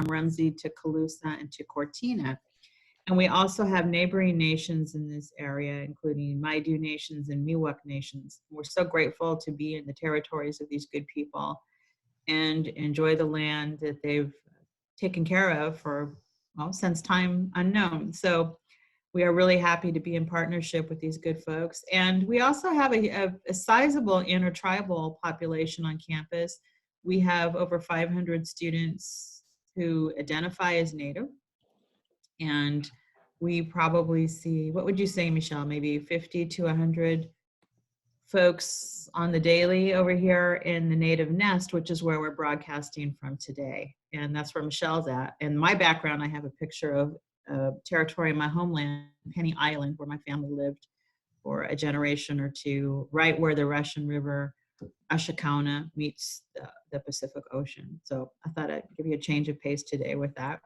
Rumsey to Calusa and to Cortina. And we also have neighboring nations in this area, including Maidu nations and Miwok nations. We're so grateful to be in the territories of these good people and enjoy the land that they've taken care of for, well, since time unknown. So we are really happy to be in partnership with these good folks. And we also have a sizable intertribal population on campus. We have over 500 students who identify as Native. And we probably see, what would you say, Michelle, maybe 50 to 100 folks on the daily over here in the Native Nest, which is where we're broadcasting from today. And that's where Michelle's at. And my background, I have a picture of territory in my homeland, Penny Island, where my family lived for a generation or two, right where the Russian River, Ashikauna, meets the Pacific Ocean. So I thought I'd give you a change of pace today with that.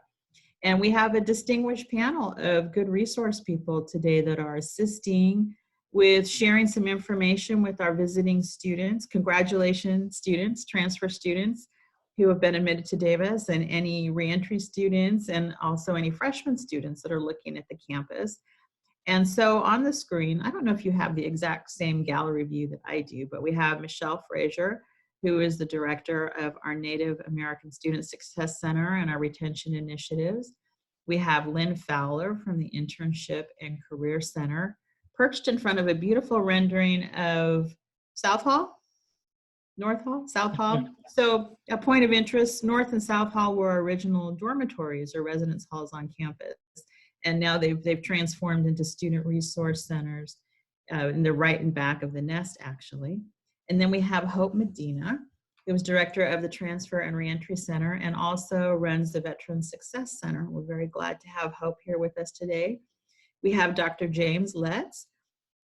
And we have a distinguished panel of good resource people today that are assisting with sharing some information with our visiting students. Congratulations, students, transfer students who have been admitted to Davis, and any reentry students, and also any freshman students that are looking at the campus. And so on the screen, I don't know if you have the exact same gallery view that I do, but we have Michelle Frazier, who is the director of our Native American Student Success Center and our retention initiatives. We have Lynn Fowler from the Internship and Career Center, perched in front of a beautiful rendering of South Hall, North Hall, South Hall. So a point of interest, North and South Hall were original dormitories or residence halls on campus. And now they've transformed into student resource centers, and they're right in back of the Nest, actually. And then we have Hope Medina, who is director of the Transfer and Reentry Center and also runs the Veteran Success Center. We're very glad to have Hope here with us today. We have Dr. James Letts,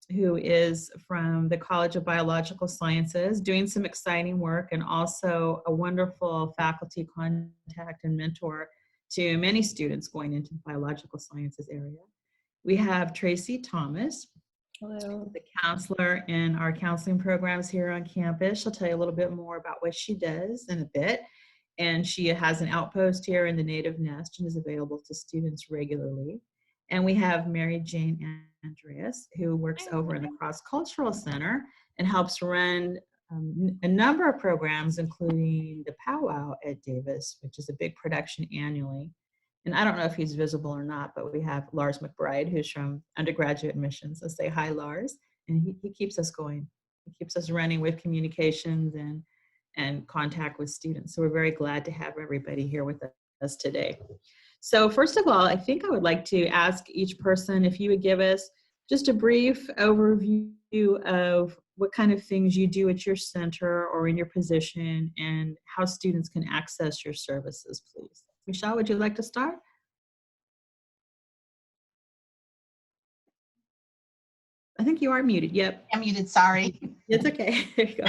who is from the College of Biological Sciences, doing some exciting work and also a wonderful faculty contact and mentor to many students going into the biological sciences area. We have Tracy Thomas, hello, the counselor in our counseling programs here on campus. She'll tell you a little bit more about what she does in a bit. And she has an outpost here in the Native Nest and is available to students regularly. And we have Mary Jane Andreas, who works over in the Cross Cultural Center and helps run a number of programs, including the Powwow at Davis, which is a big production annually. And I don't know if he's visible or not, but we have Lars McBride, who's from undergraduate admissions. Let's say hi, Lars. And he keeps us going. He keeps us running with communications and contact with students. So we're very glad to have everybody here with us today. So first of all, I think I would like to ask each person if you would give us just a brief overview of what kind of things you do at your center or in your position and how students can access your services, please. Michelle, would you like to start? I think you are muted. Yep. I'm muted, sorry. It's okay. There you go.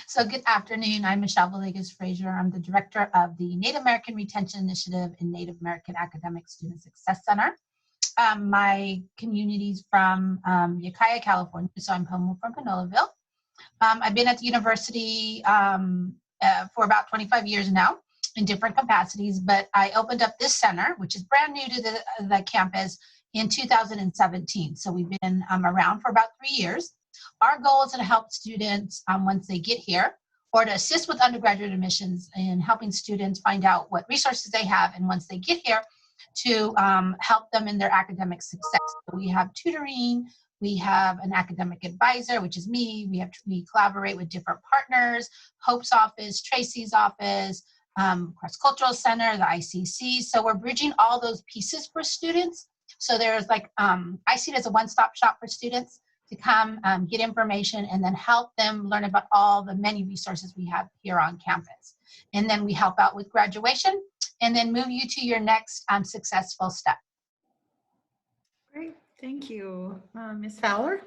So good afternoon. I'm Michelle Villegas Frazier. I'm the director of the Native American Retention Initiative in Native American Academic Student Success Center. My community's from Ukiah, California, so I'm home from Panolaville. I've been at the university for about 25 years now in different capacities, but I opened up this center, which is brand new to the campus, in 2017. So we've been around for about 3 years. Our goal is to help students once they get here, or to assist with undergraduate admissions in helping students find out what resources they have, and once they get here, to help them in their academic success. So we have tutoring, we have an academic advisor, which is me. We collaborate with different partners, Hope's office, Tracy's office, Cross Cultural Center, the ICC. So we're bridging all those pieces for students. So there's like, I see it as a one-stop shop for students to come get information and then help them learn about all the many resources we have here on campus. And then we help out with graduation and then move you to your next successful step. Great, thank you. Ms. Fowler?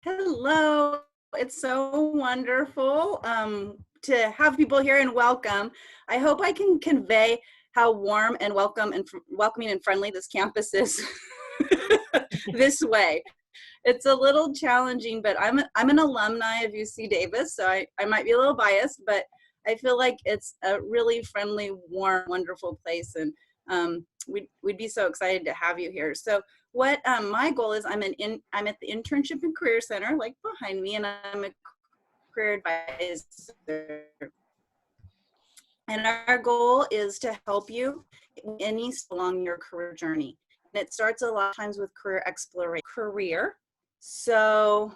Hello, it's so wonderful to have people here and welcome. I hope I can convey how warm and welcoming and friendly this campus is this way. It's a little challenging, but I'm an alumni of UC Davis, so I might be a little biased, but I feel like it's a really friendly, warm, wonderful place, and we'd be so excited to have you here. So what my goal is, I'm at the Internship and Career Center, like behind me, and I'm a career advisor. And our goal is to help you any along your career journey. And it starts a lot of times with career exploration. So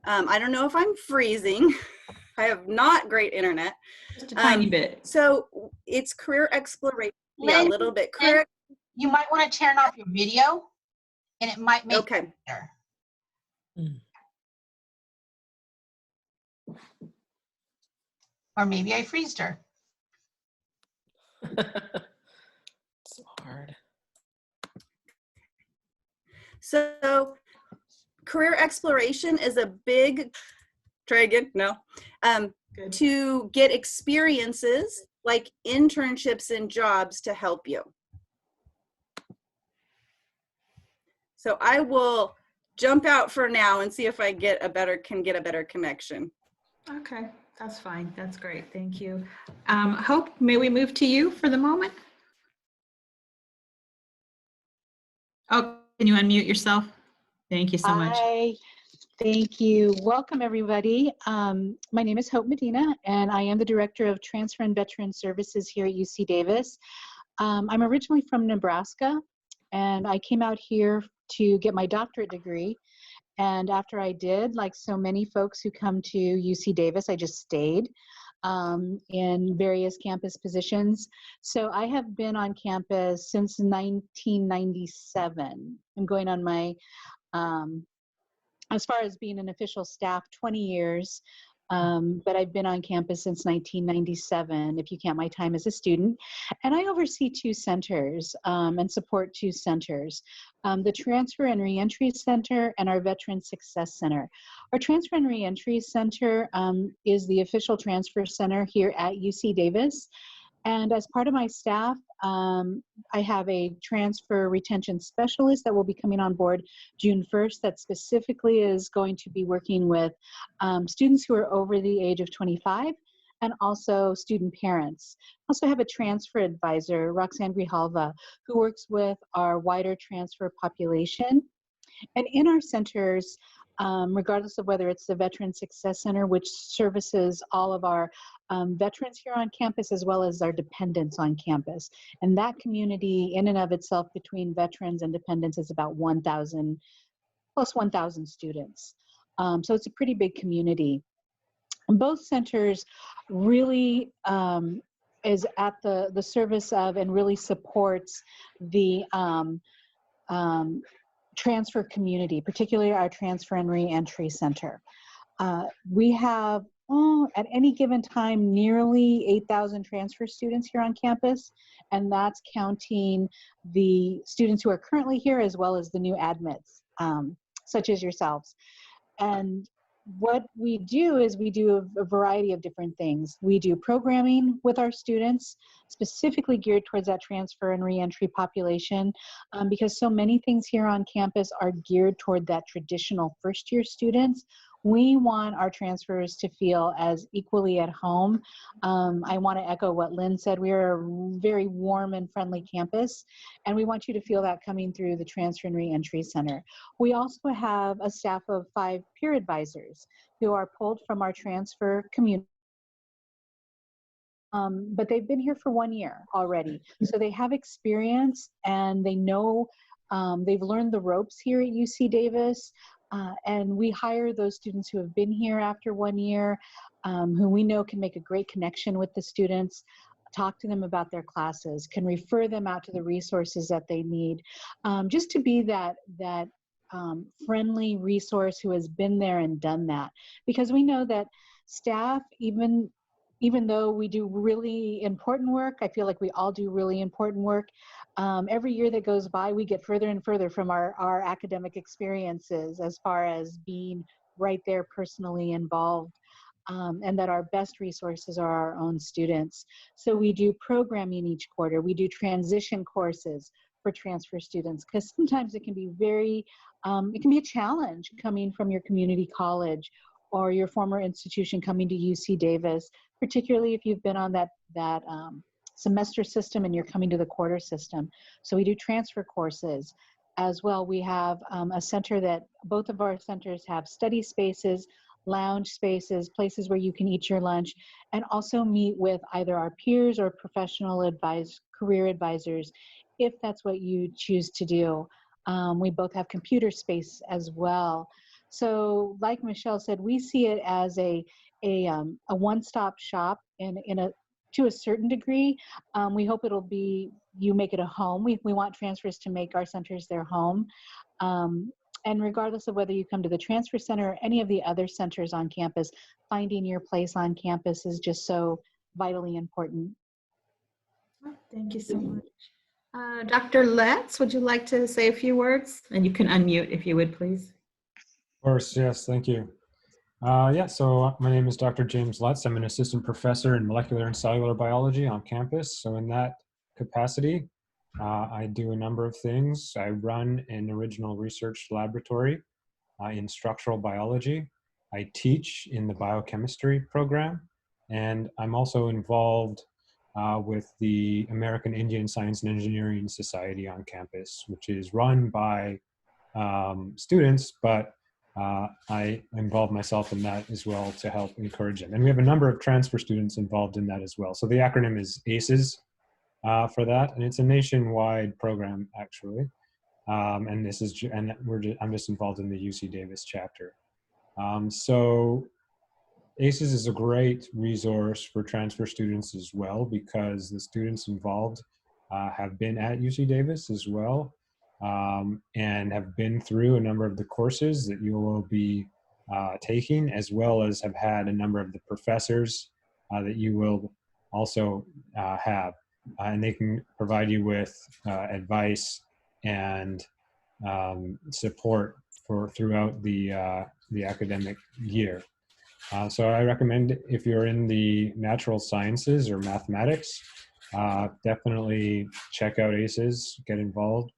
I don't know if I'm freezing. I have not great internet. Just a tiny bit. So it's career exploration. Yeah, a little bit. Career. You might want to turn off your video, and it might make Okay. it better. Or maybe I freezed her. So hard. So career exploration is a big, try again, no, Good. to get experiences like internships and jobs to help you. So I will jump out for now and see if I can get a better connection. Okay, that's fine. That's great. Thank you. Hope, may we move to you for the moment? Oh, can you unmute yourself? Thank you so much. Hi, thank you. Welcome, everybody. My name is Hope Medina, and I am the Director of Transfer and Veteran Services here at UC Davis. I'm originally from Nebraska, and I came out here to get my doctorate degree. And after I did, like so many folks who come to UC Davis, I just stayed in various campus positions. So I have been on campus since 1997. I'm going on my as far as being an official staff, 20 years, but I've been on campus since 1997, if you count my time as a student. And I oversee two centers and support two centers, the Transfer and Reentry Center and our Veteran Success Center. Our Transfer and Reentry Center is the official transfer center here at UC Davis. And as part of my staff, I have a transfer retention specialist that will be coming on board June 1st that specifically is going to be working with students who are over the age of 25 and also student parents. I also have a transfer advisor, Roxanne Grijalva, who works with our wider transfer population. And in our centers, regardless of whether it's the Veteran Success Center, which services all of our veterans here on campus, as well as our dependents on campus. And that community in and of itself between veterans and dependents is about 1,000, plus 1,000 students. So it's a pretty big community. And both centers really is at the service of and really supports the transfer community, particularly our Transfer and Reentry Center. We have, at any given time, nearly 8,000 transfer students here on campus, and that's counting the students who are currently here as well as the new admits, such as yourselves. And what we do is we do a variety of different things. We do programming with our students, specifically geared towards that transfer and reentry population, because so many things here on campus are geared toward that traditional first-year students. We want our transfers to feel as equally at home. I want to echo what Lynn said. We are a very warm and friendly campus, and we want you to feel that coming through the Transfer and Reentry Center. We also have a staff of 5 peer advisors who are pulled from our transfer community. But they've been here for 1 year already. So they have experience and they know, they've learned the ropes here at UC Davis. And we hire those students who have been here after 1 year, who we know can make a great connection with the students, talk to them about their classes, can refer them out to the resources that they need, just to be that friendly resource who has been there and done that. Because we know that staff, even though we do really important work, I feel like we all do really important work, every year that goes by, we get further and further from our academic experiences as far as being right there personally involved, and that our best resources are our own students. So we do programming each quarter. We do transition courses, for transfer students, because sometimes it can be it can be a challenge coming from your community college or your former institution coming to UC Davis, particularly if you've been on that semester system and you're coming to the quarter system. So we do transfer courses as well. We have a center that both of our centers have study spaces, lounge spaces, places where you can eat your lunch, and also meet with either our peers or professional career advisors, if that's what you choose to do. We both have computer space as well. So like Michelle said, we see it as a one-stop shop to a certain degree. We hope it'll be, you make it a home. We want transfers to make our centers their home. And regardless of whether you come to the transfer center or any of the other centers on campus, finding your place on campus is just so vitally important. Thank you so much. Dr. Letts, would you like to say a few words? And you can unmute if you would, please. Of course, yes, thank you. So my name is Dr. James Letts. I'm an assistant professor in molecular and cellular biology on campus. So in that capacity, I do a number of things. I run an original research laboratory in structural biology. I teach in the biochemistry program, and I'm also involved with the American Indian Science and Engineering Society on campus, which is run by students, but I involve myself in that as well to help encourage them. And we have a number of transfer students involved in that as well. So the acronym is ACES for that, and it's a nationwide program actually. I'm just involved in the UC Davis chapter. So ACES is a great resource for transfer students as well, because the students involved have been at UC Davis as well, and have been through a number of the courses that you will be taking, as well as have had a number of the professors that you will also have. And they can provide you with advice and support throughout the academic year. So I recommend, if you're in the natural sciences or mathematics, definitely check out ACES, get involved.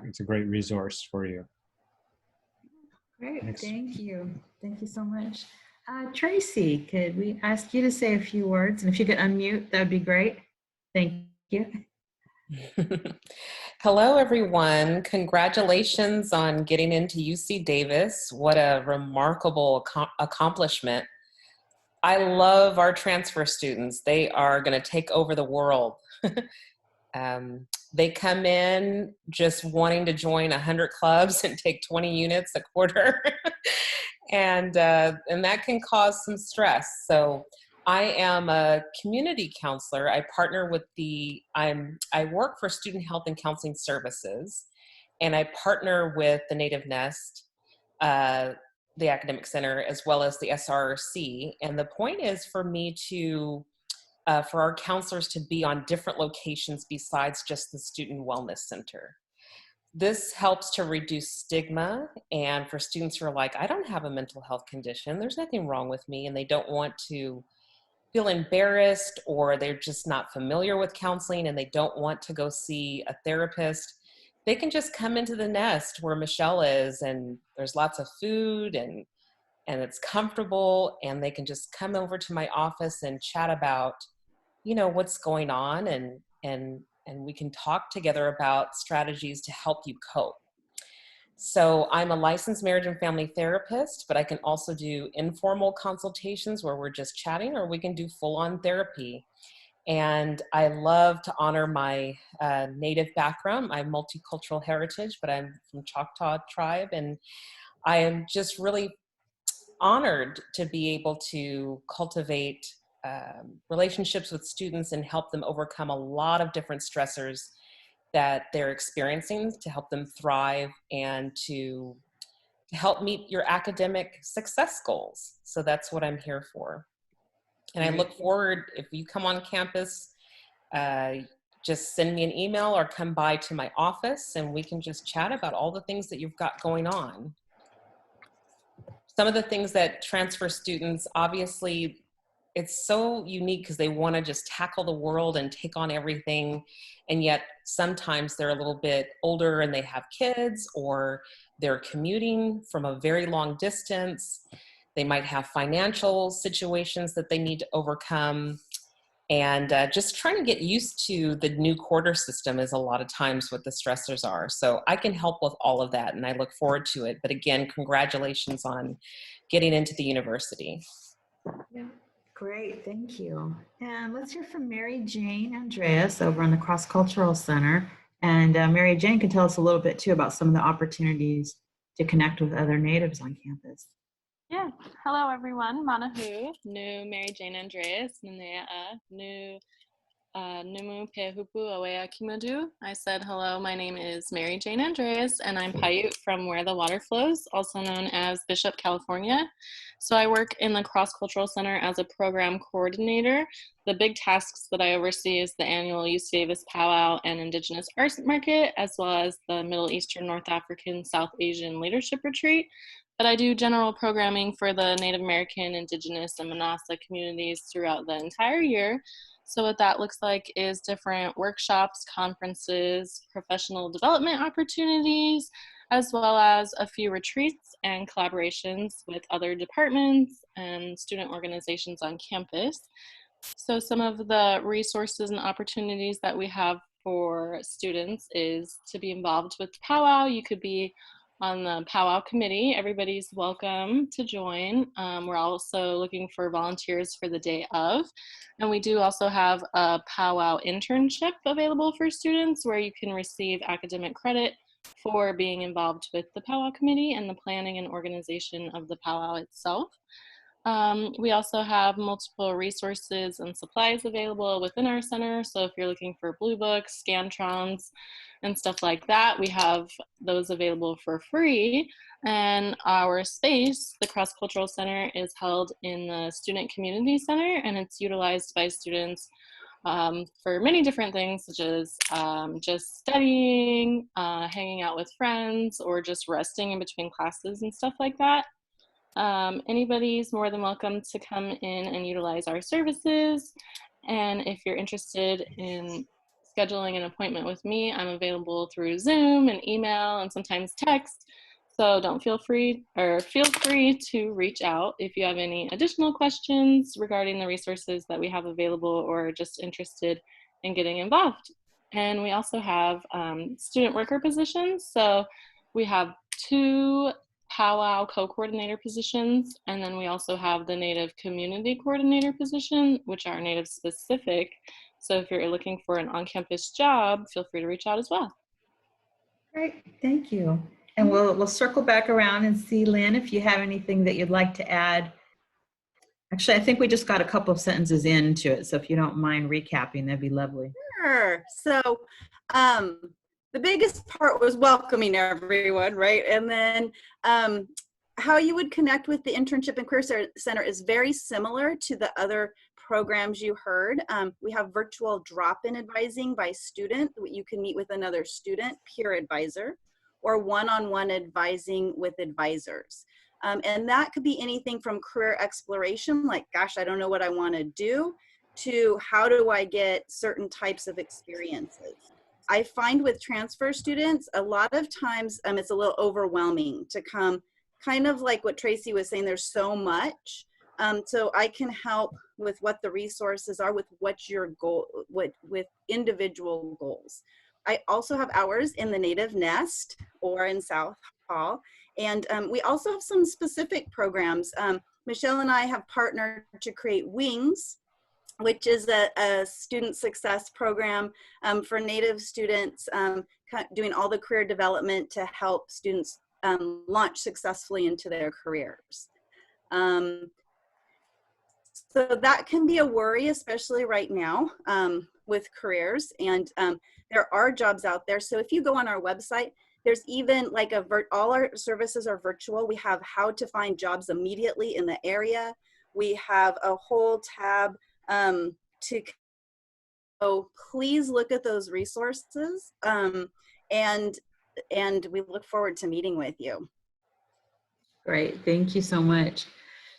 It's a great resource for you. Great, Thanks. thank you. Thank you so much. Tracy, could we ask you to say a few words? And if you could unmute, that would be great. Thank you. Hello, everyone. Congratulations on getting into UC Davis. What a remarkable accomplishment. I love our transfer students. They are going to take over the world. They come in just wanting to join 100 clubs and take 20 units a quarter. and that can cause some stress. So I am a community counselor. I partner with I work for Student Health and Counseling Services, and I partner with the Native Nest, the Academic Center, as well as the SRC. And the point is for me for our counselors to be on different locations besides just the Student Wellness Center. This helps to reduce stigma, and for students who are like, I don't have a mental health condition, there's nothing wrong with me, and they don't want to feel embarrassed, or they're just not familiar with counseling and they don't want to go see a therapist, they can just come into the Nest where Michelle is, and there's lots of food and it's comfortable, and they can just come over to my office and chat about, what's going on, and we can talk together about strategies to help you cope. So I'm a licensed marriage and family therapist, but I can also do informal consultations where we're just chatting, or we can do full-on therapy. And I love to honor my Native background, my multicultural heritage, but I'm from Choctaw tribe, and I am just really honored to be able to cultivate relationships with students and help them overcome a lot of different stressors that they're experiencing, to help them thrive and to help meet your academic success goals. So that's what I'm here for. And I look forward, if you come on campus, just send me an email or come by to my office and we can just chat about all the things that you've got going on. Some of the things that transfer students, obviously, it's so unique because they want to just tackle the world and take on everything. And yet sometimes they're a little bit older and they have kids, or they're commuting from a very long distance. They might have financial situations that they need to overcome. And just trying to get used to the new quarter system is a lot of times what the stressors are. So I can help with all of that, and I look forward to it. But again, congratulations on getting into the university. Yeah. Great, thank you. And let's hear from Mary Jane Andreas over on the Cross Cultural Center. And Mary Jane can tell us a little bit too about some of the opportunities to connect with other natives on campus. Yeah. Hello, everyone. Manahu, nu Mary Jane Andreas, Nanea, nu Numu Pehupu Awea Kimadu. I said hello, my name is Mary Jane Andreas, and I'm Paiute from Where the Water Flows, also known as Bishop, California. So I work in the Cross Cultural Center as a program coordinator. The big tasks that I oversee is the annual UC Davis Powwow and Indigenous Arts Market, as well as the Middle Eastern, North African, South Asian Leadership Retreat. But I do general programming for the Native American, Indigenous, and Manasa communities throughout the entire year. So what that looks like is different workshops, conferences, professional development opportunities, as well as a few retreats and collaborations with other departments and student organizations on campus. So some of the resources and opportunities that we have for students is to be involved with powwow. You could be on the powwow committee. Everybody's welcome to join. We're also looking for volunteers for the day of. And we do also have a powwow internship available for students where you can receive academic credit for being involved with the powwow committee and the planning and organization of the powwow itself. We also have multiple resources and supplies available within our center. So if you're looking for Blue Books, Scantrons, and stuff like that, we have those available for free. And our space, the Cross Cultural Center, is held in the Student Community Center, and it's utilized by students for many different things, such as just studying, hanging out with friends, or just resting in between classes and stuff like that. Anybody's more than welcome to come in and utilize our services. And if you're interested in scheduling an appointment with me, I'm available through Zoom and email and sometimes text. So feel free to reach out if you have any additional questions regarding the resources that we have available or just interested in getting involved. And we also have student worker positions. So we have 2 powwow co-coordinator positions, and then we also have the Native Community Coordinator position, which are Native specific. So if you're looking for an on-campus job, feel free to reach out as well. Great, thank you. And we'll circle back around and see, Lynn, if you have anything that you'd like to add. Actually, I think we just got a couple of sentences into it, so if you don't mind recapping, that'd be lovely. Sure. So the biggest part was welcoming everyone, right? And then how you would connect with the Internship and Career Center is very similar to the other programs you heard. We have virtual drop-in advising by student. You can meet with another student, peer advisor, or one-on-one advising with advisors. And that could be anything from career exploration, like, gosh, I don't know what I want to do, to how do I get certain types of experiences. I find with transfer students, a lot of times it's a little overwhelming to come, kind of like what Tracy was saying, there's so much. So I can help with what the resources are, with what's your goal, with individual goals. I also have hours in the Native Nest or in South Hall. And we also have some specific programs. Michelle and I have partnered to create Wings, which is a student success program for Native students, doing all the career development to help students launch successfully into their careers. So that can be a worry, especially right now with careers. And there are jobs out there. So if you go on our website, there's even like all our services are virtual. We have how to find jobs immediately in the area. We have a whole tab so please look at those resources, and we look forward to meeting with you. Great, thank you so much.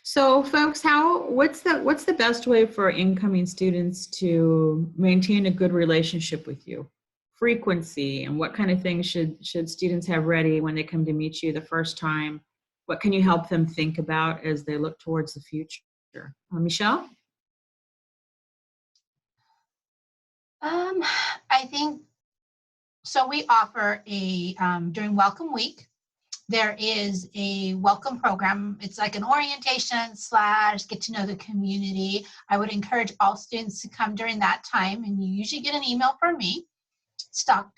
So folks, what's the best way for incoming students to maintain a good relationship with you? Frequency, and what kind of things should students have ready when they come to meet you the first time? What can you help them think about as they look towards the future? Michelle? I think so. We offer a during Welcome Week. There is a welcome program. It's like an orientation / get to know the community. I would encourage all students to come during that time, and you usually get an email from me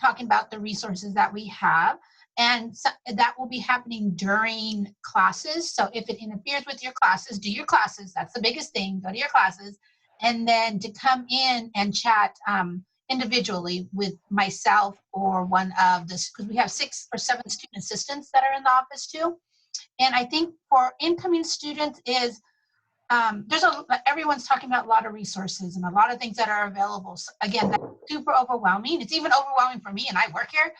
talking about the resources that we have. And so that will be happening during classes. So if it interferes with your classes, do your classes. That's the biggest thing. Go to your classes. And then to come in and chat individually with myself or one of the, because we have 6 or 7 student assistants that are in the office too. And I think for incoming students is, everyone's talking about a lot of resources and a lot of things that are available. So again, that's super overwhelming. It's even overwhelming for me, and I work here.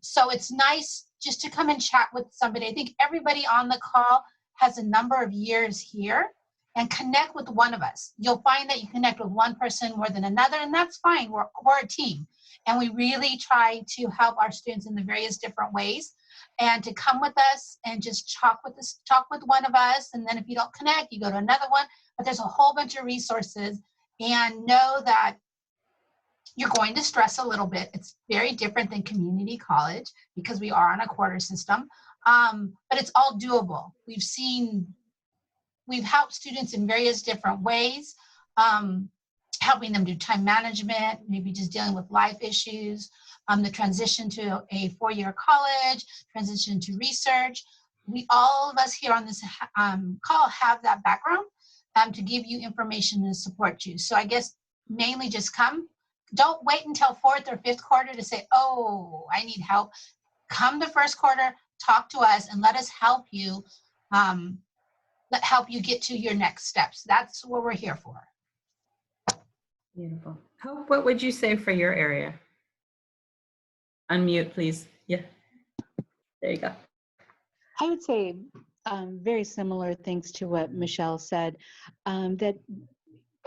So it's nice just to come and chat with somebody. I think everybody on the call has a number of years here, and connect with one of us. You'll find that you connect with one person more than another, and that's fine. We're a team, and we really try to help our students in the various different ways. And to come with us and just talk with one of us, and then if you don't connect, you go to another one. But there's a whole bunch of resources, and know that you're going to stress a little bit. It's very different than community college because we are on a quarter system, but it's all doable. We've helped students in various different ways, helping them do time management, maybe just dealing with life issues, the transition to a 4-year college, transition to research. All of us here on this call have that background to give you information and support you. So I guess mainly just come. Don't wait until 4th or 5th quarter to say, oh, I need help. Come the first quarter, talk to us, and let us help you get to your next steps. That's what we're here for. Beautiful. Hope, what would you say for your area? Unmute, please. Yeah. There you go. I would say very similar things to what Michelle said, that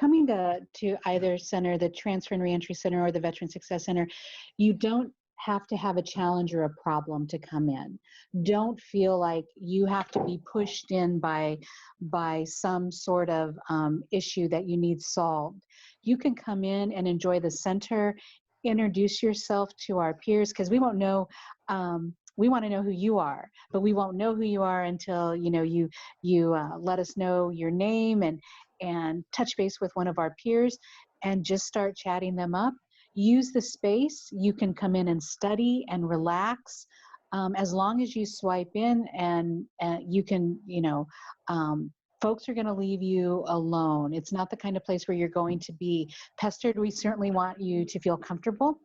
coming to either center, the Transfer and Reentry Center or the Veteran Success Center, you don't have to have a challenge or a problem to come in. Don't feel like you have to be pushed in by some sort of issue that you need solved. You can come in and enjoy the center, introduce yourself to our peers, because we won't know, we want to know who you are, but we won't know who you are until you let us know your name and touch base with one of our peers and just start chatting them up. Use the space. You can come in and study and relax, as long as you swipe in and you can, folks are going to leave you alone. It's not the kind of place where you're going to be pestered. We certainly want you to feel comfortable,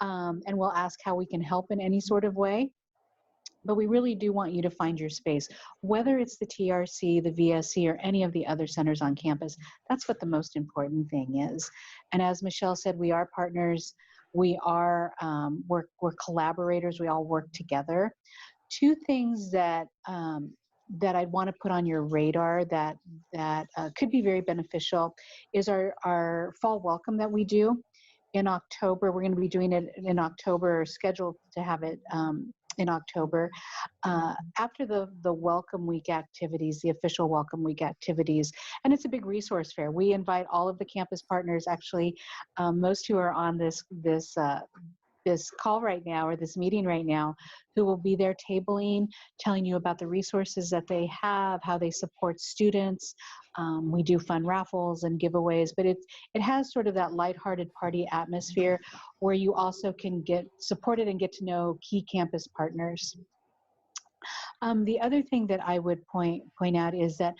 and we'll ask how we can help in any sort of way. But we really do want you to find your space, whether it's the TRC, the VSC, or any of the other centers on campus. That's what the most important thing is. And as Michelle said, we are partners. We are, we're collaborators. We all work together. 2 things that I'd want to put on your radar that could be very beneficial is our fall welcome that we do in October. We're going to be doing it in October, scheduled to have it in October. After the Welcome Week activities, the official Welcome Week activities, and it's a big resource fair. We invite all of the campus partners, actually, most who are on this call right now, or this meeting right now, who will be there tabling, telling you about the resources that they have, how they support students. We do fun raffles and giveaways, but it has sort of that lighthearted party atmosphere where you also can get supported and get to know key campus partners. The other thing that I would point out is that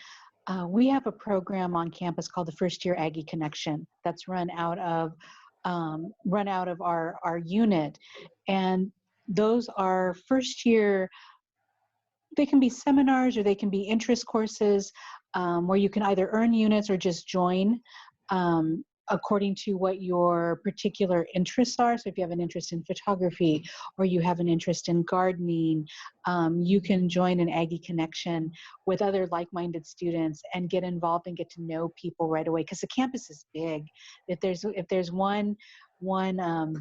we have a program on campus called the First Year Aggie Connection that's run out of our unit, and those are first year. They can be seminars or they can be interest courses where you can either earn units or just join. according to what your particular interests are. So if you have an interest in photography or you have an interest in gardening, you can join an Aggie Connection with other like-minded students and get involved and get to know people right away, because the campus is big. If there's one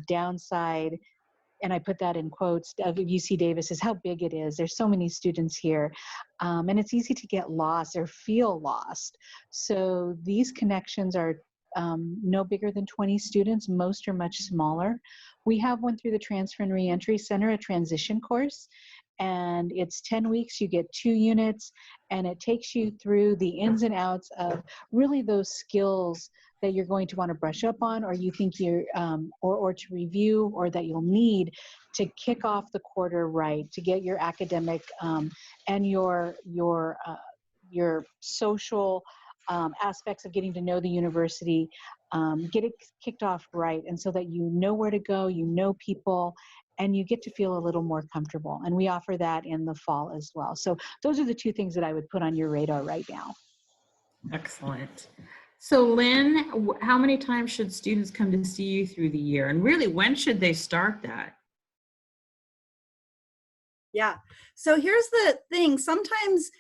downside, and I put that in quotes, of UC Davis, is how big it is. There's so many students here, and it's easy to get lost or feel lost. So these connections are no bigger than 20 students. Most are much smaller. We have one through the Transfer and Reentry Center, a transition course, and it's 10 weeks. You get 2 units, and it takes you through the ins and outs of really those skills that you're going to want to brush up on, or you think you're, or to review, or that you'll need to kick off the quarter right, to get your academic and your social aspects of getting to know the university, get it kicked off right, and so that you know where to go, you know people, and you get to feel a little more comfortable. And we offer that in the fall as well. So those are the 2 things that I would put on your radar right now. Excellent. So Lynn, how many times should students come to see you through the year? And really, when should they start that? Yeah. So here's the thing. Sometimes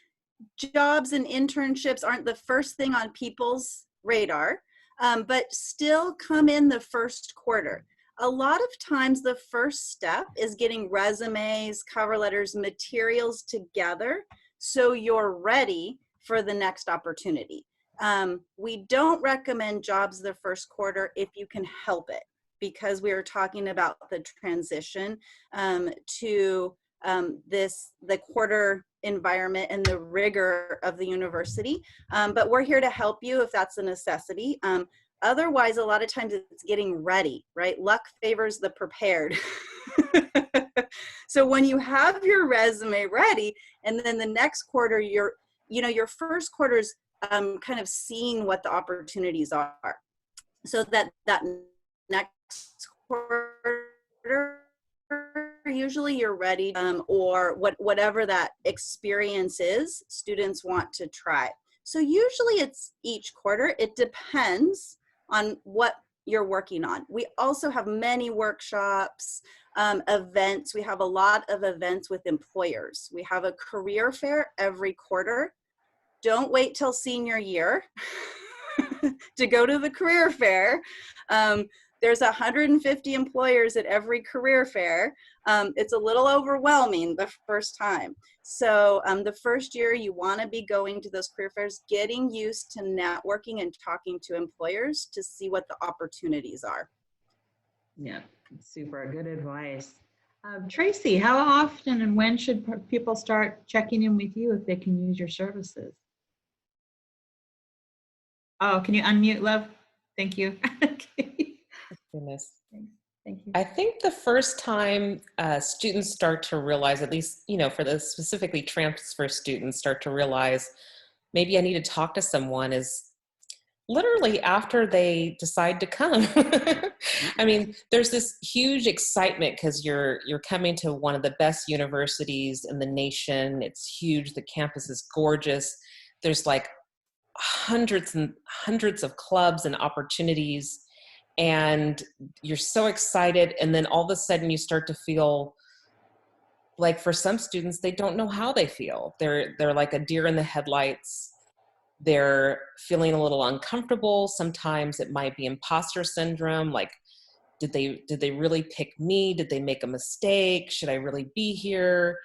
jobs and internships aren't the first thing on people's radar, but still come in the first quarter. A lot of times the first step is getting resumes, cover letters, materials together so you're ready for the next opportunity. We don't recommend jobs the first quarter if you can help it, because we are talking about the transition to the quarter environment and the rigor of the university. But we're here to help you if that's a necessity. Otherwise, a lot of times it's getting ready, right? Luck favors the prepared. So when you have your resume ready, and then the next quarter, your first quarter's kind of seeing what the opportunities are, so that next quarter, usually you're ready, or whatever that experience is students want to try. So usually it's each quarter. It depends on what you're working on. We also have many workshops, events. We have a lot of events with employers. We have a career fair every quarter. Don't wait till senior year to go to the career fair. There's 150 employers at every career fair. It's a little overwhelming the first time. So the first year you want to be going to those career fairs, getting used to networking and talking to employers to see what the opportunities are. Yeah, super good advice. Tracy, how often and when should people start checking in with you if they can use your services? Oh, can you unmute, love? Thank you. Okay. Goodness. Thank you. I think the first time students start to realize, at least, for the specifically transfer students start to realize, maybe I need to talk to someone, is literally after they decide to come. I mean, there's this huge excitement because you're coming to one of the best universities in the nation. It's huge. The campus is gorgeous. There's like hundreds and hundreds of clubs and opportunities, and you're so excited. And then all of a sudden you start to feel like, for some students, they don't know how they feel. They're like a deer in the headlights. They're feeling a little uncomfortable. Sometimes it might be imposter syndrome. Like, did they really pick me? Did they make a mistake? Should I really be here?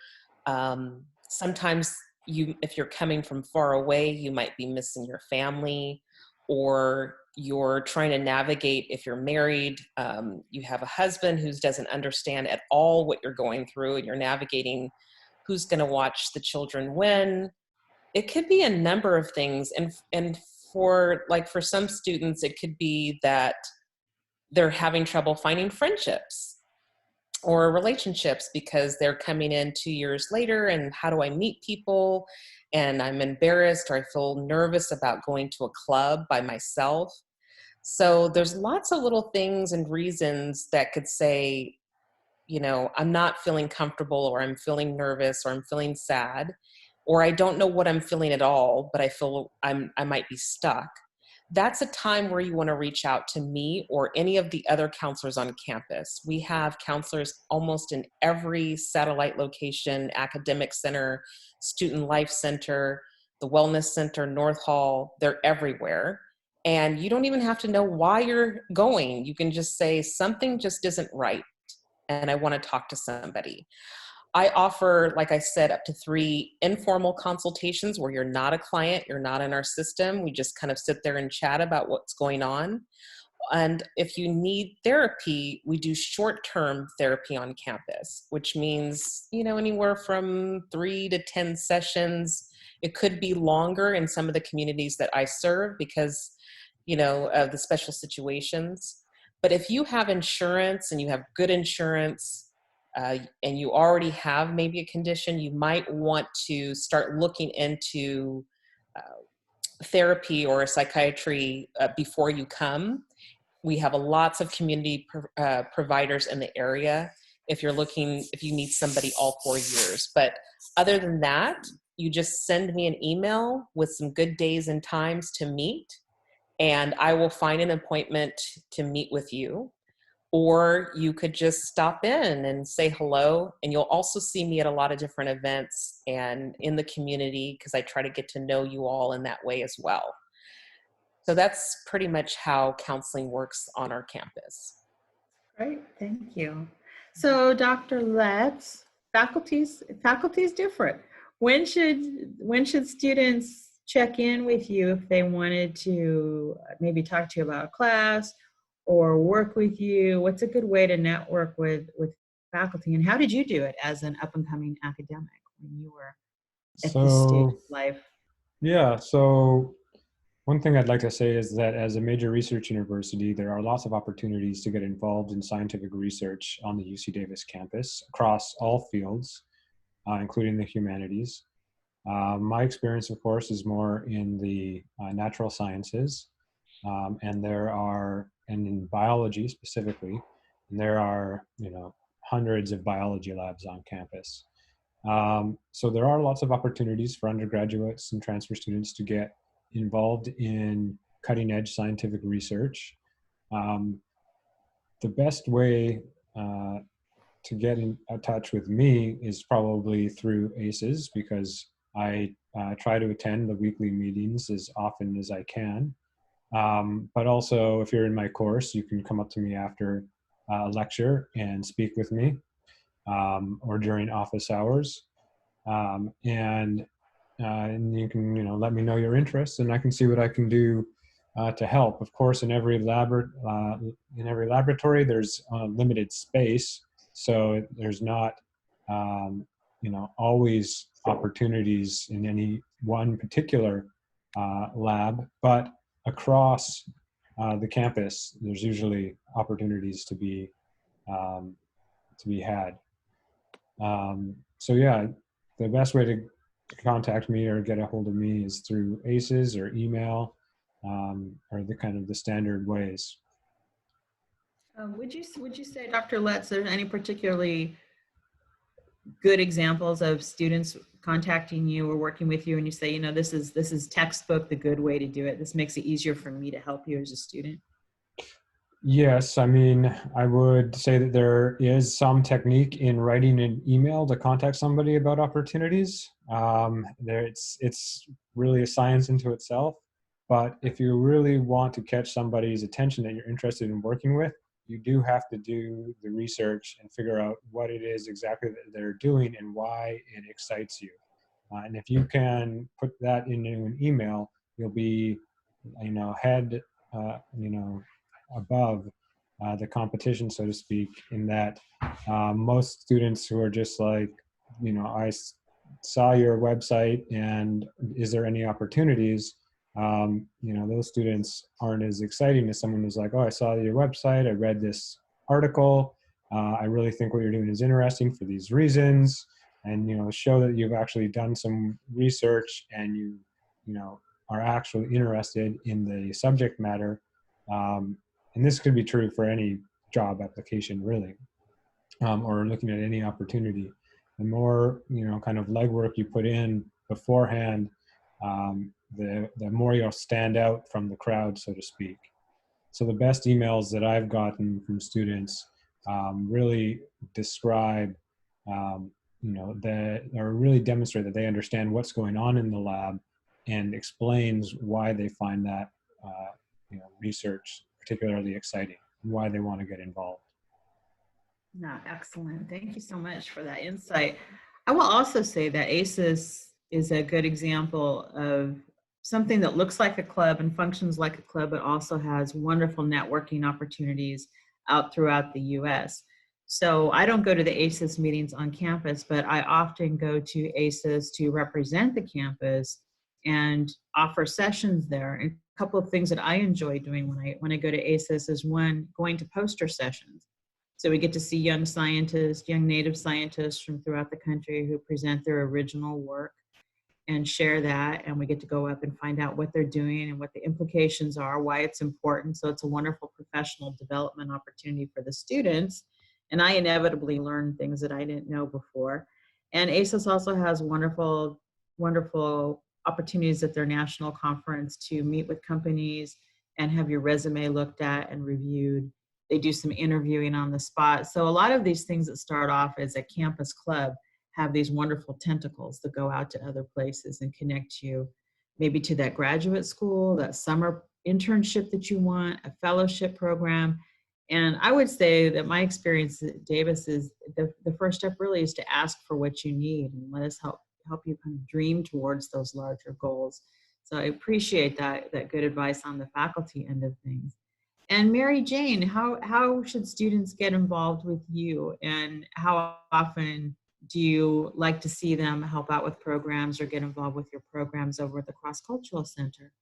Sometimes if you're coming from far away, you might be missing your family, or you're trying to navigate, if you're married, you have a husband who doesn't understand at all what you're going through, and you're navigating who's going to watch the children when. It could be a number of things. And for some students, it could be that they're having trouble finding friendships or relationships because they're coming in 2 years later, and how do I meet people? And I'm embarrassed, or I feel nervous about going to a club by myself. So there's lots of little things and reasons that could say, I'm not feeling comfortable, or I'm feeling nervous, or I'm feeling sad, or I don't know what I'm feeling at all, but I feel I might be stuck. that's a time where you want to reach out to me or any of the other counselors on campus. We have counselors almost in every satellite location, academic center, student life center, the wellness center, North Hall, they're everywhere. And you don't even have to know why you're going. You can just say something just isn't right and I want to talk to somebody. I offer, like I said, up to 3 informal consultations where you're not a client, you're not in our system. We just kind of sit there and chat about what's going on. And if you need therapy, we do short-term therapy on campus, which means, anywhere from 3 to 10 sessions. It could be longer in some of the communities that I serve because, of the special situations. But if you have insurance and you have good insurance, and you already have maybe a condition, you might want to start looking into therapy or psychiatry before you come. We have lots of community providers in the area if you need somebody all 4 years. But other than that, you just send me an email with some good days and times to meet, and I will find an appointment to meet with you. Or you could just stop in and say hello. And you'll also see me at a lot of different events and in the community because I try to get to know you all in that way as well. So that's pretty much how counseling works on our campus. Great, thank you. So Dr. Letts, faculty is different. When should students check in with you if they wanted to maybe talk to you about a class or work with you? What's a good way to network with faculty? And how did you do it as an up-and-coming academic when you were at this stage of life? Yeah, so one thing I'd like to say is that as a major research university, there are lots of opportunities to get involved in scientific research on the UC Davis campus across all fields, including the humanities. My experience, of course, is more in the natural sciences, and in biology specifically, and there are, hundreds of biology labs on campus. So there are lots of opportunities for undergraduates and transfer students to get involved in cutting edge scientific research. The best way to get in touch with me is probably through ACES, because I try to attend the weekly meetings as often as I can. But also, if you're in my course, you can come up to me after a lecture and speak with me, or during office hours. And you can, let me know your interests, and I can see what I can do to help. Of course, in every laboratory, there's limited space, so there's not, always opportunities in any one particular lab, but across the campus, there's usually opportunities to be had. So yeah, the best way to contact me or get a hold of me is through ACES or email, or the standard ways. Would you say, Dr. Letts, there's any particularly good examples of students contacting you or working with you and you say, this is textbook, the good way to do it. This makes it easier for me to help you as a student? Yes, I would say that there is some technique in writing an email to contact somebody about opportunities. It's really a science into itself. But if you really want to catch somebody's attention that you're interested in working with, you do have to do the research and figure out what it is exactly that they're doing and why it excites you. And if you can put that into an email, you'll be, head, above the competition, so to speak, in that most students who are just like, I saw your website and is there any opportunities? Those students aren't as exciting as someone who's like, oh, I saw your website, I read this article, I really think what you're doing is interesting for these reasons, and show that you've actually done some research and you are actually interested in the subject matter. And this could be true for any job application, really, or looking at any opportunity. The more kind of legwork you put in beforehand, the more you'll stand out from the crowd, so to speak. So the best emails that I've gotten from students really describe, or really demonstrate that they understand what's going on in the lab and explains why they find that research particularly exciting and why they want to get involved. No, excellent. Thank you so much for that insight. I will also say that ACES is a good example of something that looks like a club and functions like a club, but also has wonderful networking opportunities out throughout the US. So I don't go to the ACES meetings on campus, but I often go to ACES to represent the campus and offer sessions there. And a couple of things that I enjoy doing when I go to ACES is one, going to poster sessions. So we get to see young scientists, young native scientists from throughout the country who present their original work and share that. And we get to go up and find out what they're doing and what the implications are, why it's important. So it's a wonderful professional development opportunity for the students. And I inevitably learn things that I didn't know before. And ACES also has wonderful, wonderful opportunities at their national conference to meet with companies and have your resume looked at and reviewed. They do some interviewing on the spot. So a lot of these things that start off as a campus club have these wonderful tentacles that go out to other places and connect you maybe to that graduate school, that summer internship that you want, a fellowship program. And I would say that my experience at Davis is the first step really is to ask for what you need and let us help you kind of dream towards those larger goals. So I appreciate that good advice on the faculty end of things. And Mary Jane, how should students get involved with you, and how often do you like to see them help out with programs or get involved with your programs over at the Cross Cultural Center?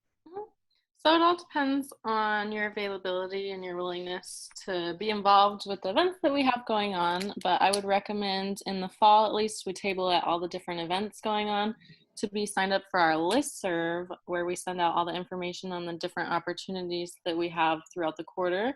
So it all depends on your availability and your willingness to be involved with the events that we have going on. But I would recommend in the fall, at least, we table at all the different events going on to be signed up for our listserv, where we send out all the information on the different opportunities that we have throughout the quarter.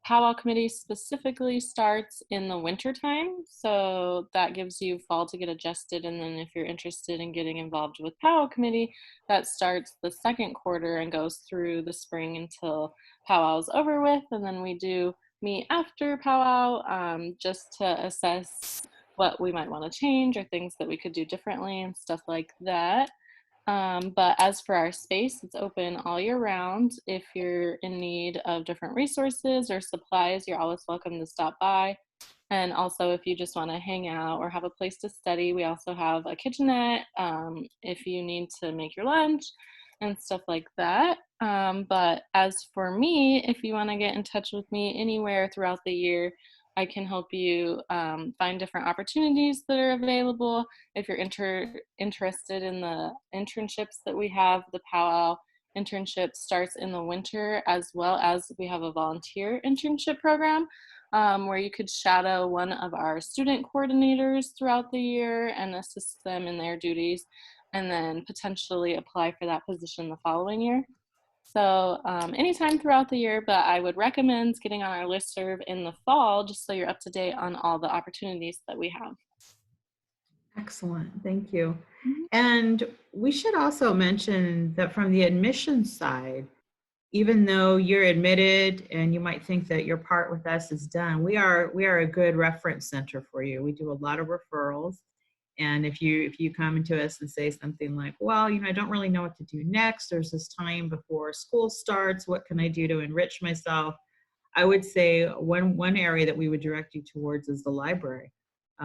Powwow committee specifically starts in the winter time, so that gives you fall to get adjusted. And then if you're interested in getting involved with powwow committee, that starts the second quarter and goes through the spring until powwow's over with. And then we do meet after powwow just to assess what we might want to change or things that we could do differently and stuff like that. But as for our space, it's open all year round. If you're in need of different resources or supplies, you're always welcome to stop by. And also, if you just want to hang out or have a place to study, we also have a kitchenette if you need to make your lunch and stuff like that. But as for me, if you want to get in touch with me anywhere throughout the year, I can help you find different opportunities that are available. If you're interested in the internships that we have, the powwow internship starts in the winter, as well as we have a volunteer internship program where you could shadow one of our student coordinators throughout the year and assist them in their duties, and then potentially apply for that position the following year. So anytime throughout the year, but I would recommend getting on our listserv in the fall just so you're up to date on all the opportunities that we have. Excellent, thank you. And we should also mention that from the admissions side, even though you're admitted and you might think that your part with us is done, we are a good reference center for you. We do a lot of referrals. And if you come to us and say something like, well, I don't really know what to do next, there's this time before school starts, what can I do to enrich myself? I would say one area that we would direct you towards is the library.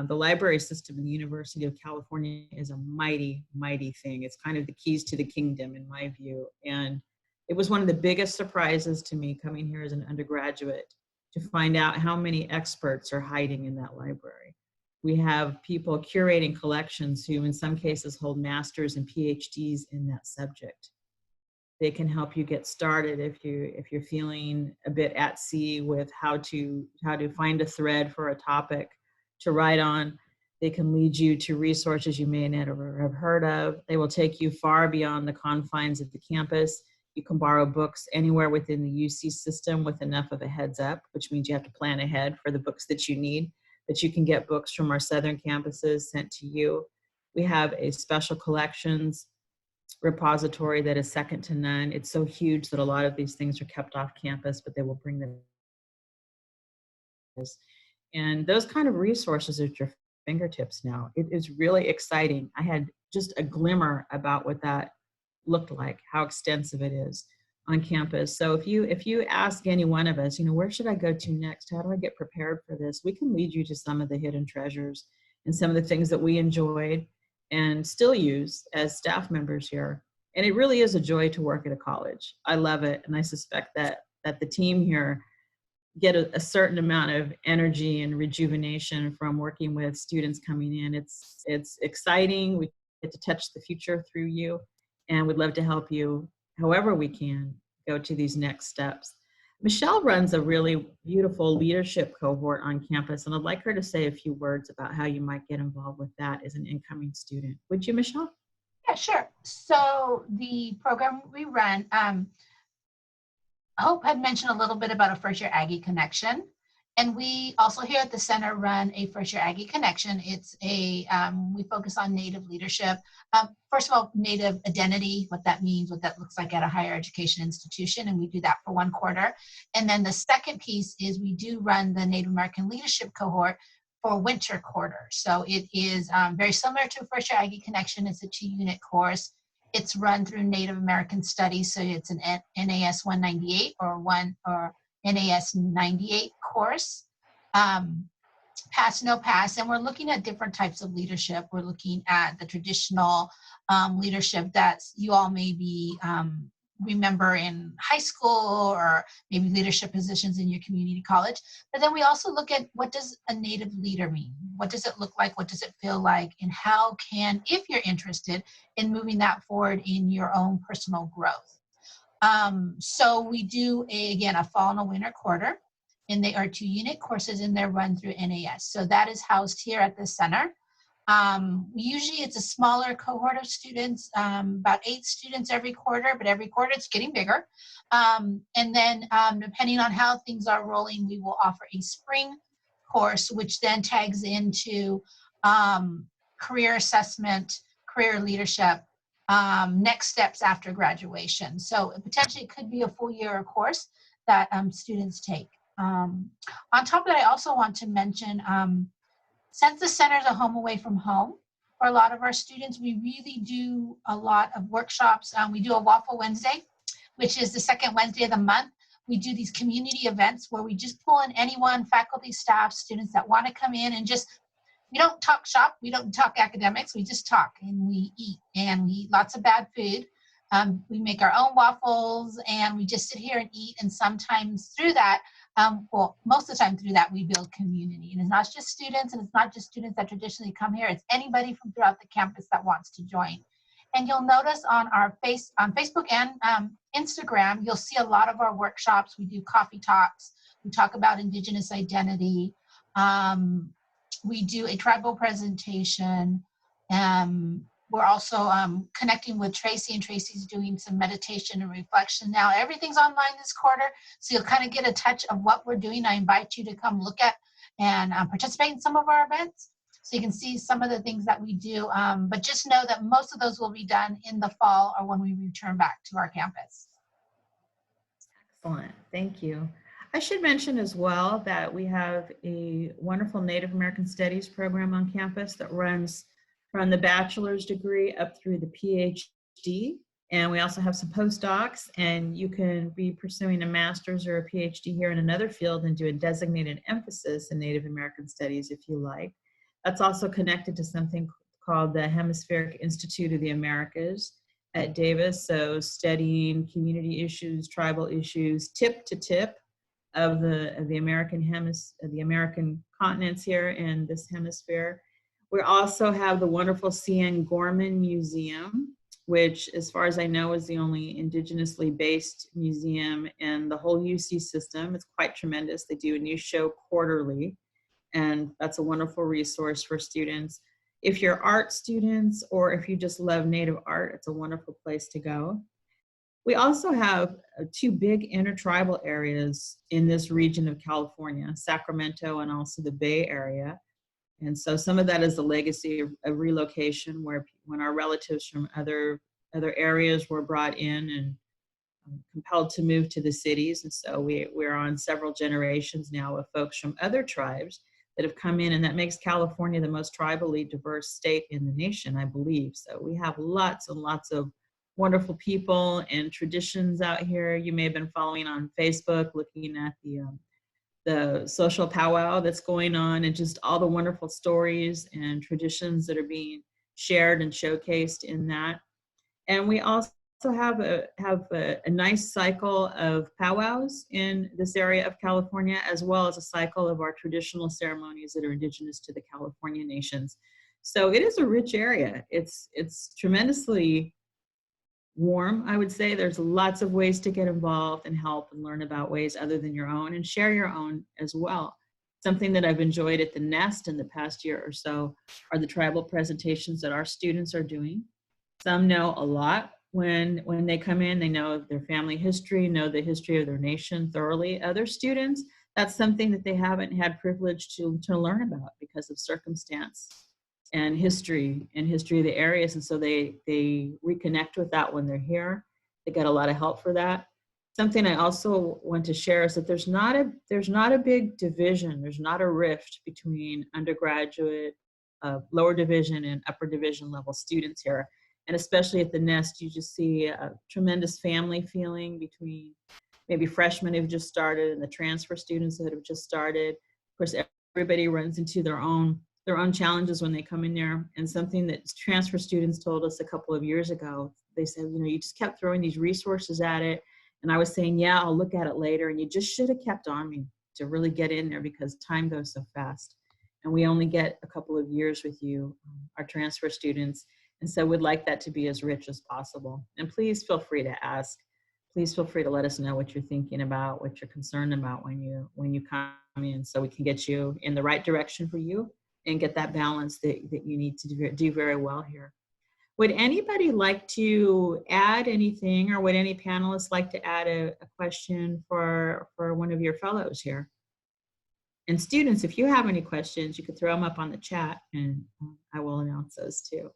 The library system in the University of California is a mighty, mighty thing. It's kind of the keys to the kingdom in my view. And it was one of the biggest surprises to me coming here as an undergraduate to find out how many experts are hiding in that library. We have people curating collections who in some cases hold masters and PhDs in that subject. They can help you get started if you're feeling a bit at sea with how to find a thread for a topic to write on. They can lead you to resources you may never have heard of. They will take you far beyond the confines of the campus. You can borrow books anywhere within the UC system with enough of a heads up, which means you have to plan ahead for the books that you need. But you can get books from our southern campuses sent to you. We have a special collections repository that is second to none. It's so huge that a lot of these things are kept off campus, but they will bring them. And those kind of resources are at your fingertips now. It is really exciting. I had just a glimmer about what that looked like, how extensive it is on campus. So if you ask any one of us, where should I go to next? How do I get prepared for this? We can lead you to some of the hidden treasures and some of the things that we enjoyed and still use as staff members here. And it really is a joy to work at a college. I love it. And I suspect that the team here get a certain amount of energy and rejuvenation from working with students coming in. It's exciting. We get to touch the future through you, and we'd love to help you however we can go to these next steps. Michelle runs a really beautiful leadership cohort on campus, and I'd like her to say a few words about how you might get involved with that as an incoming student. Would you, Michelle? Yeah, sure. So the program we run, Hope had mentioned a little bit about a First Year Aggie Connection. And we also here at the center run a First Year Aggie Connection. It's we focus on Native leadership. First of all, Native identity, what that means, what that looks like at a higher education institution, and we do that for 1 quarter. And then the second piece is we do run the Native American Leadership Cohort for winter quarter. So it is very similar to First Year Aggie Connection. It's a 2-unit course. It's run through Native American Studies, so it's an NAS 198 or NAS 98 course. Pass, no pass, and we're looking at different types of leadership. We're looking at the traditional leadership that you all maybe remember in high school, or maybe leadership positions in your community college. But then we also look at, what does a Native leader mean? What does it look like? What does it feel like? And how can, if you're interested in moving that forward in your own personal growth. So we do, again, a fall and a winter quarter, and they are 2-unit courses, and they're run through NAS. So that is housed here at the center. Usually it's a smaller cohort of students, about 8 students every quarter, but every quarter it's getting bigger. And then depending on how things are rolling, we will offer a spring course, which then tags into career assessment, career leadership, next steps after graduation. So potentially it could be a full year course that students take. On top of that, I also want to mention, since the center is a home away from home for a lot of our students, we really do a lot of workshops. We do a Waffle Wednesday, which is the second Wednesday of the month. We do these community events where we just pull in anyone, faculty, staff, students that want to come in and just, we don't talk shop, we don't talk academics, we just talk and we eat, and we eat lots of bad food. We make our own waffles, and we just sit here and eat, and sometimes through that, well, most of the time through that, we build community. And it's not just students, and it's not just students that traditionally come here, it's anybody from throughout the campus that wants to join. And you'll notice on our Facebook and Instagram, you'll see a lot of our workshops. We do coffee talks, we talk about Indigenous identity, we do a tribal presentation. We're also connecting with Tracy, and Tracy's doing some meditation and reflection. Now everything's online this quarter, so you'll kind of get a touch of what we're doing. I invite you to come look at and participate in some of our events, so you can see some of the things that we do. But just know that most of those will be done in the fall or when we return back to our campus. Excellent, thank you. I should mention as well that we have a wonderful Native American Studies program on campus that runs from the bachelor's degree up through the PhD. And we also have some postdocs, and you can be pursuing a master's or a PhD here in another field and do a designated emphasis in Native American Studies if you like. That's also connected to something called the Hemispheric Institute of the Americas at Davis. So studying community issues, tribal issues, tip to tip of the American continents here in this hemisphere. We also have the wonderful C.N. Gorman Museum, which, as far as I know, is the only indigenously based museum in the whole UC system. It's quite tremendous. They do a new show quarterly, and that's a wonderful resource for students. If you're art students, or if you just love Native art, it's a wonderful place to go. We also have 2 big intertribal areas in this region of California, Sacramento and also the Bay Area. And so some of that is the legacy of relocation, where when our relatives from other other areas were brought in and compelled to move to the cities. And so we're on several generations now of folks from other tribes that have come in, and that makes California the most tribally diverse state in the nation, I believe. So we have lots and lots of wonderful people and traditions out here. You may have been following on Facebook, looking at the social powwow that's going on, and just all the wonderful stories and traditions that are being shared and showcased in that. And we also have a nice cycle of powwows in this area of California, as well as a cycle of our traditional ceremonies that are indigenous to the California nations. So it is a rich area. It's tremendously warm, I would say. There's lots of ways to get involved and help and learn about ways other than your own, and share your own as well. Something that I've enjoyed at the Nest in the past year or so are the tribal presentations that our students are doing. Some know a lot when they come in. They know their family history, know the history of their nation thoroughly. Other students, that's something that they haven't had privilege to learn about because of circumstance and history of the areas. And so they reconnect with that when they're here. They get a lot of help for that. Something I also want to share is that there's not a big division. There's not a rift between undergraduate, lower division and upper division level students here. And especially at the Nest, you just see a tremendous family feeling between maybe freshmen who've just started and the transfer students that have just started. Of course, everybody runs into their own challenges when they come in there. And something that transfer students told us a couple of years ago, they said, you just kept throwing these resources at it. And I was saying, yeah, I'll look at it later. And you just should have kept on me to really get in there, because time goes so fast. And we only get a couple of years with you, our transfer students. And so we'd like that to be as rich as possible. And please feel free to ask. Please feel free to let us know what you're thinking about, what you're concerned about when you come in, so we can get you in the right direction for you and get that balance that you need to do very well here. Would anybody like to add anything, or would any panelists like to add a question for one of your fellows here? And students, if you have any questions, you could throw them up on the chat and I will announce those too.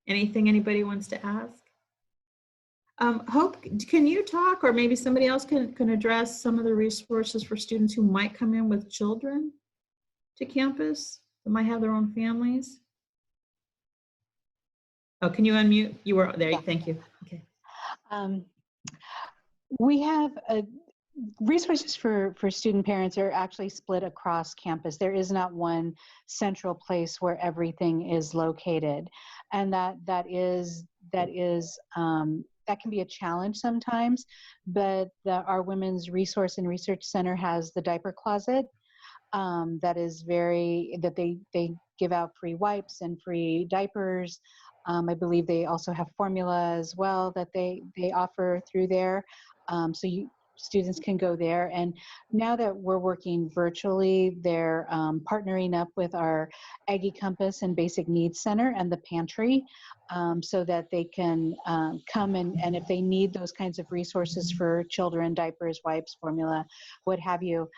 Anything anybody wants to ask? Hope, can you talk, or maybe somebody else can address some of the resources for students who might come in with children to campus, that might have their own families? Oh, can you unmute? You were there, Yeah. Thank you. Okay. We have resources for student parents are actually split across campus. There is not one central place where everything is located, and that can be a challenge sometimes. But our Women's Resource and Research Center has the diaper closet. That they give out free wipes and free diapers. I believe they also have formula as well that they offer through there. So students can go there. And now that we're working virtually, they're partnering up with our Aggie Compass and Basic Needs Center and the pantry, so that they can come and if they need those kinds of resources for children, diapers, wipes, formula, what have you,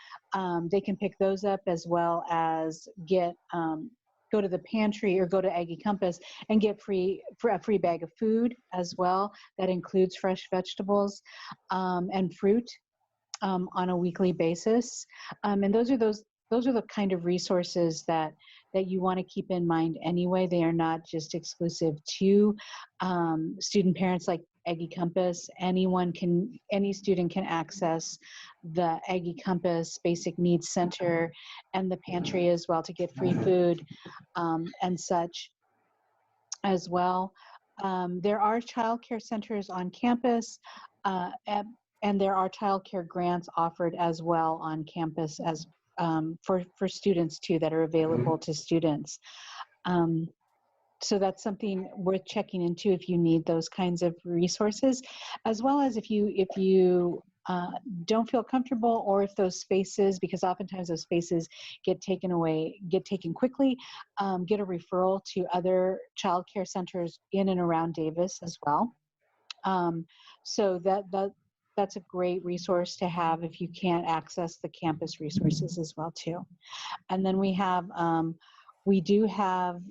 they can pick those up, as well as go to the pantry or go to Aggie Compass and get a free bag of food as well. That includes fresh vegetables and fruit on a weekly basis. And those are the kind of resources that you want to keep in mind anyway. They are not just exclusive to student parents like Aggie Compass. Any student can access the Aggie Compass Basic Needs Center and the pantry as well to get free food and such as well. There are childcare centers on campus, and there are childcare grants offered as well on campus as for students too, that are available to students. So that's something worth checking into if you need those kinds of resources, as well as if you don't feel comfortable, or if those spaces, because oftentimes those spaces get taken quickly, get a referral to other child care centers in and around Davis as well. So that's a great resource to have if you can't access the campus resources as well too. And then we do have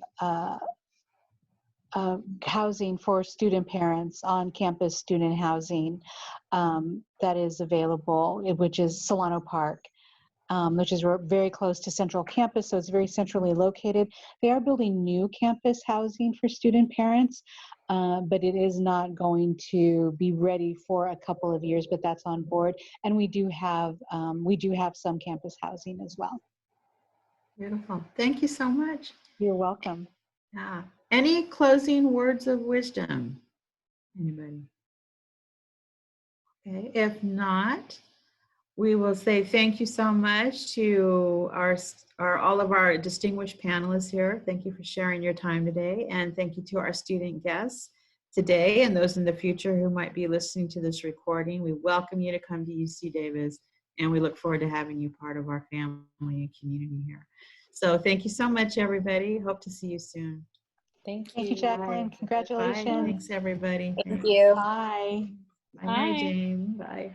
housing for student parents, on campus student housing that is available, which is Solano Park, which is very close to Central Campus, so it's very centrally located. They are building new campus housing for student parents, but it is not going to be ready for a couple of years, but that's on board. And we do have some campus housing as well. Beautiful. Thank you so much. You're welcome. Yeah. Any closing words of wisdom? Anybody? Okay. If not, we will say thank you so much to all of our distinguished panelists here. Thank you for sharing your time today. And thank you to our student guests today and those in the future who might be listening to this recording. We welcome you to come to UC Davis, and we look forward to having you part of our family and community here. So thank you so much, everybody. Hope to see you soon. Thank you. Thank you, Jacqueline. Bye. Congratulations. Thanks, everybody. Thank you. Bye. Bye, Mary Bye. Jane. Bye.